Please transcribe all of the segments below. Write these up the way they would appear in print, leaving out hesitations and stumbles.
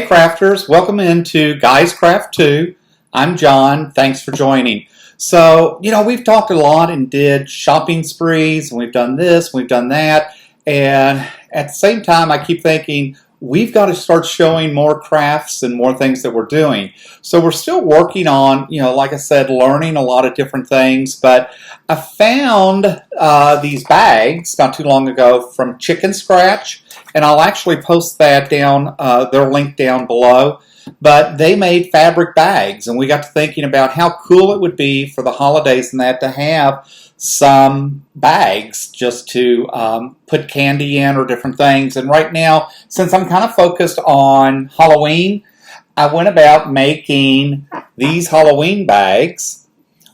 Hey crafters, welcome into Guys Craft 2. I'm John, thanks for joining. So, we've talked a lot and did shopping sprees, and we've done this, we've done that, and at the same time I keep thinking we've got to start showing more crafts and more things that we're doing. So we're still working on, like I said, learning a lot of different things, but I found these bags not too long ago from Chicken Scratch, and I'll actually post that down, their link down below. But they made fabric bags, and we got to thinking about how cool it would be for the holidays and that to have some bags just to put candy in or different things. And right now, since I'm kind of focused on Halloween, I went about making these Halloween bags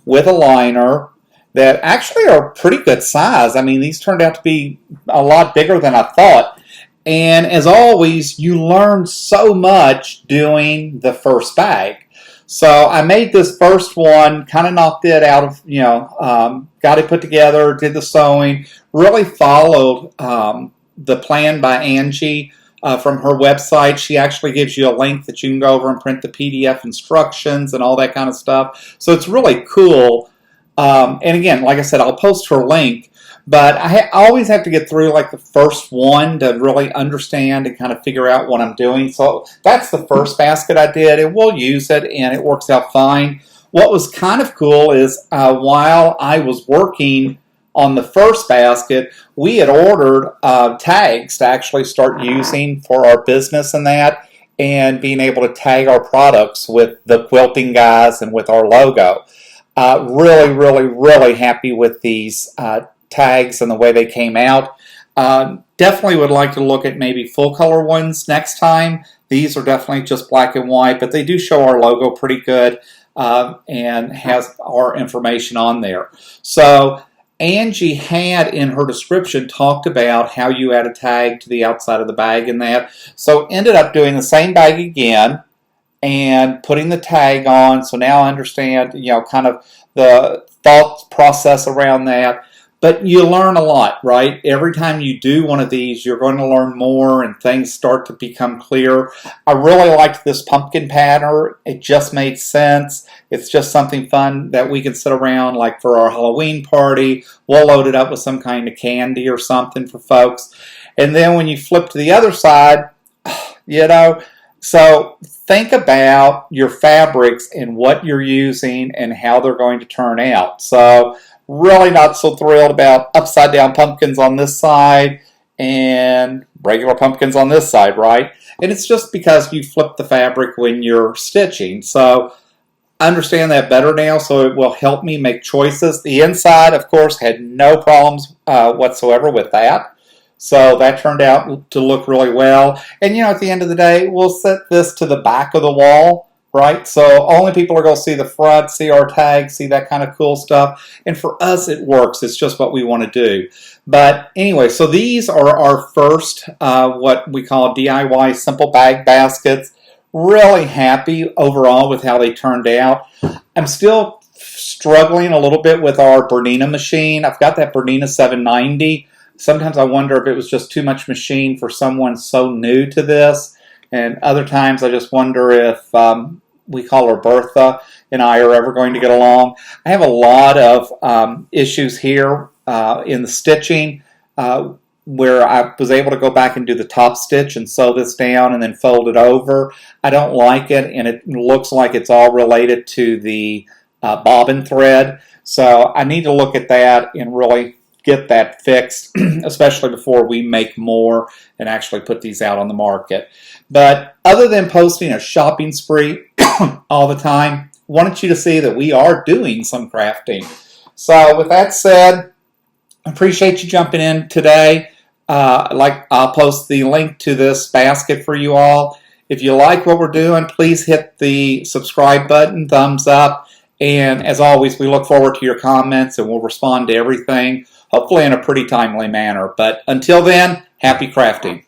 with a liner that actually are pretty good size. I mean, these turned out to be a lot bigger than I thought. And as always, you learn so much doing the first bag. So I made this first one, kind of knocked it out of, got it put together, did the sewing, really followed the plan by Angie from her website. She actually gives you a link that you can go over and print the PDF instructions and all that kind of stuff. So it's really cool. And again, like I said, I'll post her link. But I always have to get through like the first one to really understand and kind of figure out what I'm doing. So that's the first basket I did, and we'll use it, and it works out fine. What was kind of cool is while I was working on the first basket, we had ordered tags to actually start using for our business and that, and being able to tag our products with the quilting guys and with our logo. Really, really, really happy with these tags and the way they came out. Definitely would like to look at maybe full color ones next time. These are definitely just black and white, but they do show our logo pretty good and has our information on there. So Angie had in her description talked about how you add a tag to the outside of the bag and that. So ended up doing the same bag again and putting the tag on. So now I understand, kind of the thought process around that. But you learn a lot, right? Every time you do one of these, you're going to learn more and things start to become clear. I really liked this pumpkin pattern. It just made sense. It's just something fun that we can sit around like for our Halloween party. We'll load it up with some kind of candy or something for folks. And then when you flip to the other side, so think about your fabrics and what you're using and how they're going to turn out. So really not so thrilled about upside down pumpkins on this side and regular pumpkins on this side, right? And it's just because you flip the fabric when you're stitching. So I understand that better now, so it will help me make choices. The inside, of course, had no problems whatsoever with that. So that turned out to look really well. And at the end of the day, we'll set this to the back of the wall, right? So only people are going to see the front, see our tag, see that kind of cool stuff. And for us, it works. It's just what we want to do. But anyway, so these are our first, what we call DIY simple bag baskets. Really happy overall with how they turned out. I'm still struggling a little bit with our Bernina machine. I've got that Bernina 790. Sometimes I wonder if it was just too much machine for someone so new to this. And other times I just wonder if we call her Bertha and I are ever going to get along. I have a lot of issues here in the stitching where I was able to go back and do the top stitch and sew this down and then fold it over. I don't like it, and it looks like it's all related to the bobbin thread. So I need to look at that and really get that fixed, especially before we make more and actually put these out on the market. But other than posting a shopping spree all the time, wanted you to see that we are doing some crafting. So with that said, appreciate you jumping in today. I'll post the link to this basket for you all. If you like what we're doing, please hit the subscribe button, thumbs up. And as always, we look forward to your comments and we'll respond to everything, hopefully in a pretty timely manner. But until then, happy crafting.